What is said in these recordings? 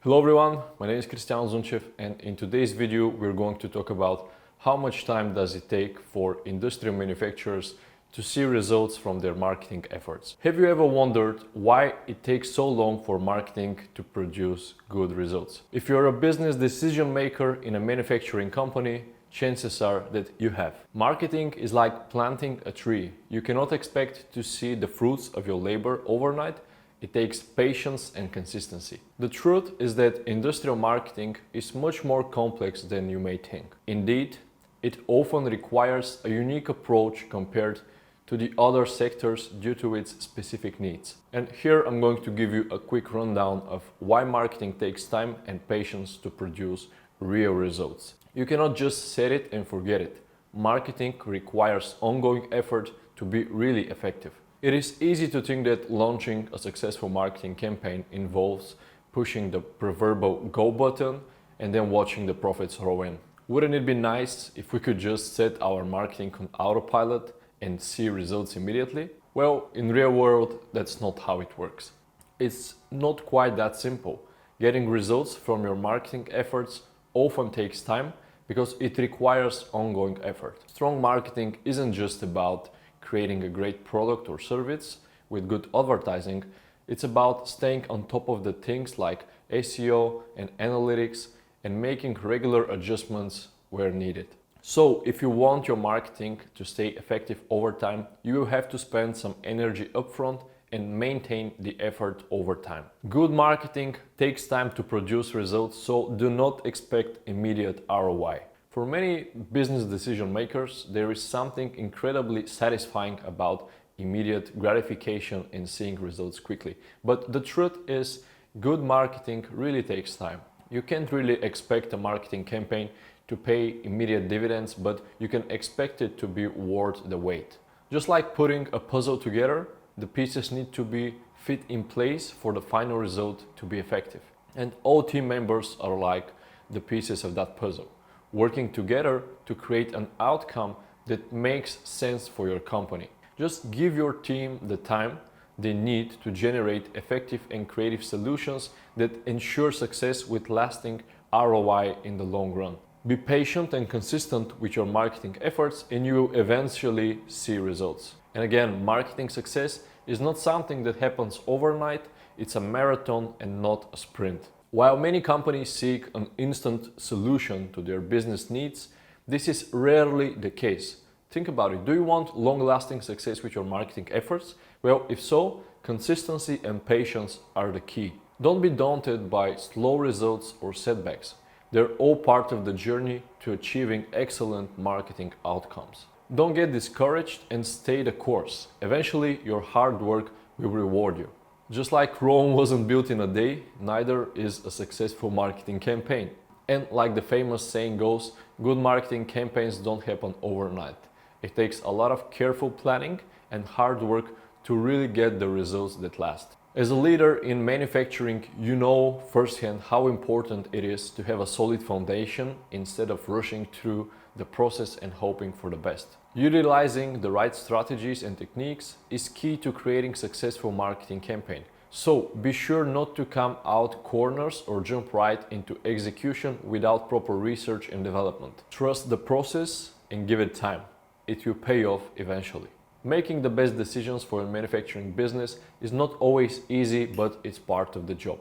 Hello everyone, my name is Cristian Zunchev, and in today's video we're going to talk about how much time does it take for industrial manufacturers to see results from their marketing efforts. Have you ever wondered why it takes so long for marketing to produce good results? If you're a business decision maker in a manufacturing company, chances are that you have. Marketing is like planting a tree. You cannot expect to see the fruits of your labor overnight. It takes patience and consistency. The truth is that industrial marketing is much more complex than you may think. Indeed, it often requires a unique approach compared to the other sectors due to its specific needs. And here I'm going to give you a quick rundown of why marketing takes time and patience to produce real results. You cannot just set it and forget it. Marketing requires ongoing effort to be really effective. It is easy to think that launching a successful marketing campaign involves pushing the proverbial go button and then watching the profits roll in. Wouldn't it be nice if we could just set our marketing on autopilot and see results immediately? Well, in real world, that's not how it works. It's not quite that simple. Getting results from your marketing efforts often takes time because it requires ongoing effort. Strong marketing isn't just about creating a great product or service with good advertising. It's about staying on top of the things like SEO and analytics and making regular adjustments where needed. So if you want your marketing to stay effective over time, you will have to spend some energy upfront and maintain the effort over time. Good marketing takes time to produce results, so do not expect immediate ROI. For many business decision makers, there is something incredibly satisfying about immediate gratification in seeing results quickly. But the truth is, good marketing really takes time. You can't really expect a marketing campaign to pay immediate dividends, but you can expect it to be worth the wait. Just like putting a puzzle together, the pieces need to be fit in place for the final result to be effective. And all team members are like the pieces of that puzzle, working together to create an outcome that makes sense for your company. Just give your team the time they need to generate effective and creative solutions that ensure success with lasting ROI in the long run. Be patient and consistent with your marketing efforts and you will eventually see results. And again, marketing success is not something that happens overnight, it's a marathon and not a sprint. While many companies seek an instant solution to their business needs, this is rarely the case. Think about it. Do you want long-lasting success with your marketing efforts? Well, if so, consistency and patience are the key. Don't be daunted by slow results or setbacks. They're all part of the journey to achieving excellent marketing outcomes. Don't get discouraged and stay the course. Eventually, your hard work will reward you. Just like Rome wasn't built in a day, neither is a successful marketing campaign. And like the famous saying goes, good marketing campaigns don't happen overnight. It takes a lot of careful planning and hard work to really get the results that last. As a leader in manufacturing, you know firsthand how important it is to have a solid foundation instead of rushing through the process and hoping for the best. Utilizing the right strategies and techniques is key to creating successful marketing campaign. So be sure not to come out corners or jump right into execution without proper research and development. Trust the process and give it time. It will pay off eventually. Making the best decisions for a manufacturing business is not always easy, but it's part of the job.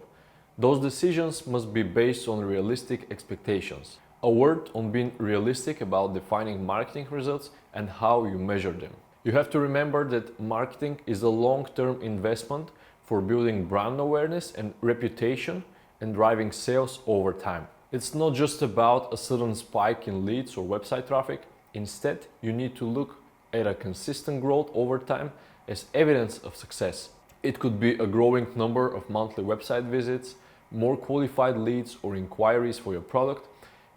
Those decisions must be based on realistic expectations. A word on being realistic about defining marketing results and how you measure them. You have to remember that marketing is a long-term investment for building brand awareness and reputation and driving sales over time. It's not just about a sudden spike in leads or website traffic. Instead, you need to look at a consistent growth over time as evidence of success. It could be a growing number of monthly website visits, more qualified leads or inquiries for your product,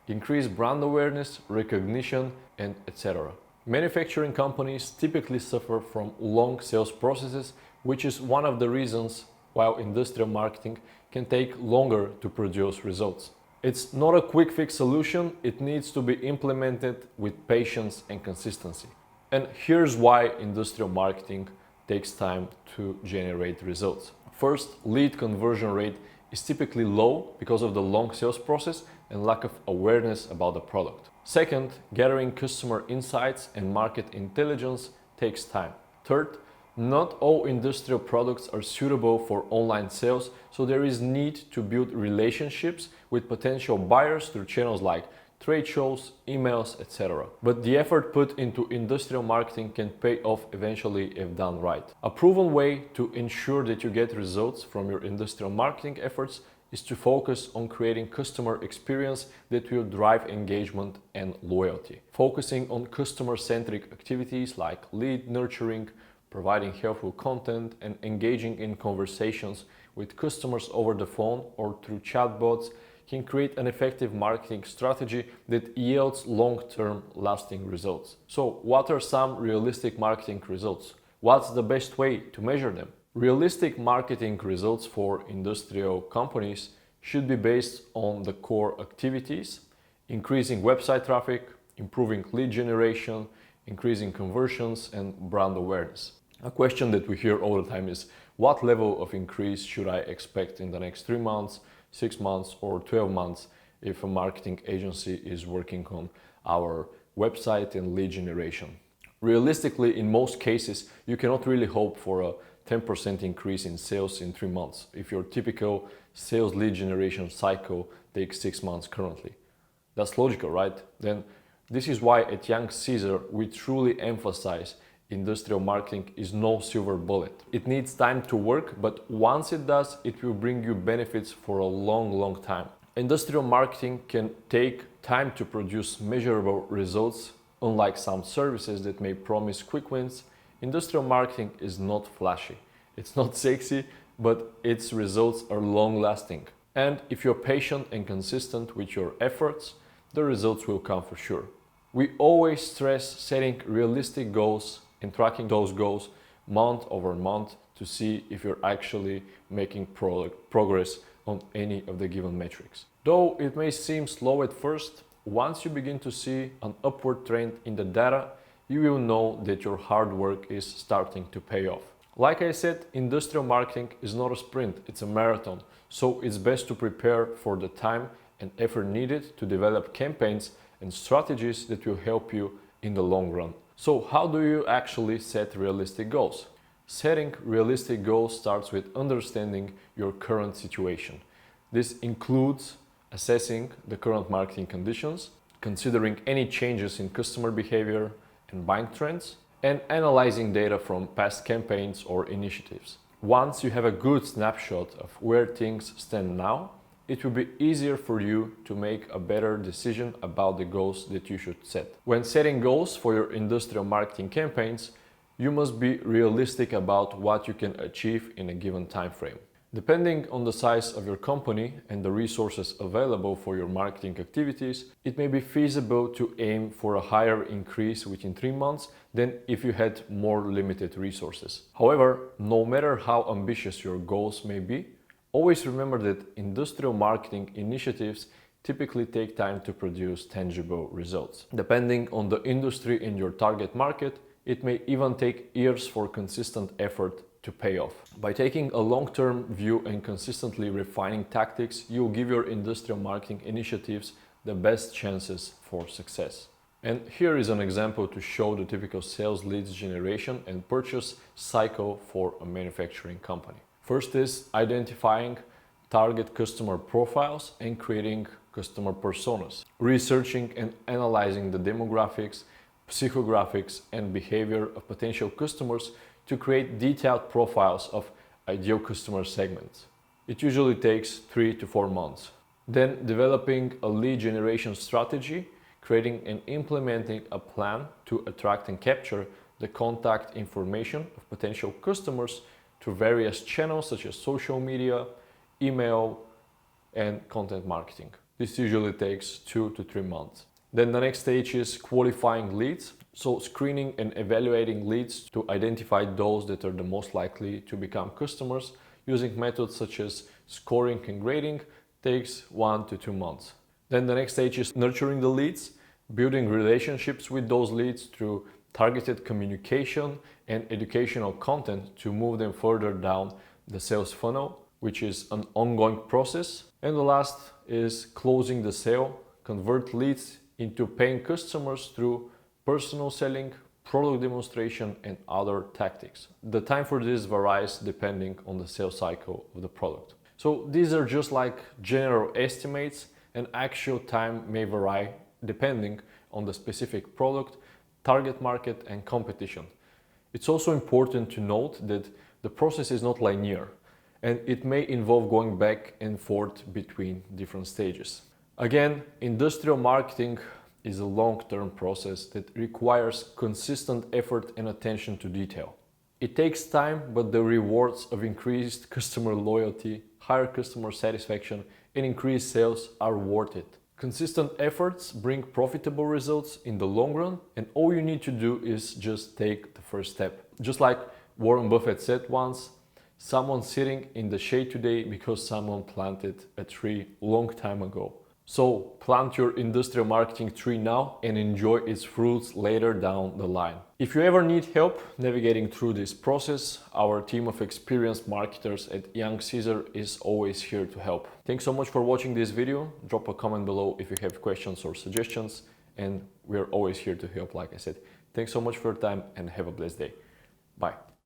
increased brand awareness, recognition, and etc. Manufacturing companies typically suffer from long sales processes, which is one of the reasons why industrial marketing can take longer to produce results. It's not a quick fix solution, it needs to be implemented with patience and consistency. And here's why industrial marketing takes time to generate results. First, lead conversion rate is typically low because of the long sales process and lack of awareness about the product. Second, gathering customer insights and market intelligence takes time. Third, not all industrial products are suitable for online sales, so there is need to build relationships with potential buyers through channels like trade shows, emails, etc. But the effort put into industrial marketing can pay off eventually if done right. A proven way to ensure that you get results from your industrial marketing efforts is to focus on creating customer experience that will drive engagement and loyalty. Focusing on customer-centric activities like lead nurturing, providing helpful content, and engaging in conversations with customers over the phone or through chatbots can create an effective marketing strategy that yields long-term lasting results. So, what are some realistic marketing results? What's the best way to measure them? Realistic marketing results for industrial companies should be based on the core activities: increasing website traffic, improving lead generation, increasing conversions, and brand awareness. A question that we hear all the time is, what level of increase should I expect in the next 3 months, 6 months, or 12 months if a marketing agency is working on our website and lead generation? Realistically, in most cases, you cannot really hope for a 10% increase in sales in 3 months if your typical sales lead generation cycle takes 6 months currently. That's logical, right? Then this is why at Young Caesar we truly emphasize industrial marketing is no silver bullet. It needs time to work, but once it does, it will bring you benefits for a long time. Industrial marketing can take time to produce measurable results. Unlike some services that may promise quick wins, industrial marketing is not flashy. It's not sexy, but its results are long-lasting. And if you're patient and consistent with your efforts, the results will come for sure. We always stress setting realistic goals and tracking those goals month over month to see if you're actually making progress on any of the given metrics. Though it may seem slow at first, once you begin to see an upward trend in the data, you will know that your hard work is starting to pay off. Like I said, industrial marketing is not a sprint, it's a marathon. So it's best to prepare for the time and effort needed to develop campaigns and strategies that will help you in the long run. So how do you actually set realistic goals? Setting realistic goals starts with understanding your current situation. This includes assessing the current marketing conditions, considering any changes in customer behavior and buying trends, and analyzing data from past campaigns or initiatives. Once you have a good snapshot of where things stand now, it will be easier for you to make a better decision about the goals that you should set. When setting goals for your industrial marketing campaigns, you must be realistic about what you can achieve in a given time frame. Depending on the size of your company and the resources available for your marketing activities, it may be feasible to aim for a higher increase within 3 months than if you had more limited resources. However, no matter how ambitious your goals may be, always remember that industrial marketing initiatives typically take time to produce tangible results. Depending on the industry in your target market, it may even take years for consistent effort to pay off. By taking a long-term view and consistently refining tactics, you'll give your industrial marketing initiatives the best chances for success. And here is an example to show the typical sales leads generation and purchase cycle for a manufacturing company. First is identifying target customer profiles and creating customer personas. Researching and analyzing the demographics, psychographics, and behavior of potential customers to create detailed profiles of ideal customer segments. It usually takes 3 to 4 months. Then developing a lead generation strategy, creating and implementing a plan to attract and capture the contact information of potential customers through various channels such as social media, email, and content marketing. This usually takes 2 to 3 months. Then the next stage is qualifying leads. So screening and evaluating leads to identify those that are the most likely to become customers using methods such as scoring and grading takes 1 to 2 months. Then the next stage is nurturing the leads, building relationships with those leads through targeted communication and educational content to move them further down the sales funnel. which is an ongoing process. And the last is closing the sale, convert leads into paying customers through personal selling, product demonstration, and other tactics. The time for this varies depending on the sales cycle of the product. So these are just like general estimates, and actual time may vary depending on the specific product, target market, and competition. It's also important to note that the process is not linear, and it may involve going back and forth between different stages. Again, industrial marketing is a long-term process that requires consistent effort and attention to detail. It takes time, but the rewards of increased customer loyalty, higher customer satisfaction, and increased sales are worth it. Consistent efforts bring profitable results in the long run, and all you need to do is just take the first step. Just like Warren Buffett said once, someone sitting in the shade today because someone planted a tree long time ago. So plant your industrial marketing tree now and enjoy its fruits later down the line. If you ever need help navigating through this process, our team of experienced marketers at Young Caesar is always here to help. Thanks so much for watching this video. Drop a comment below if you have questions or suggestions, and we're always here to help, like I said. Thanks so much for your time and have a blessed day. Bye.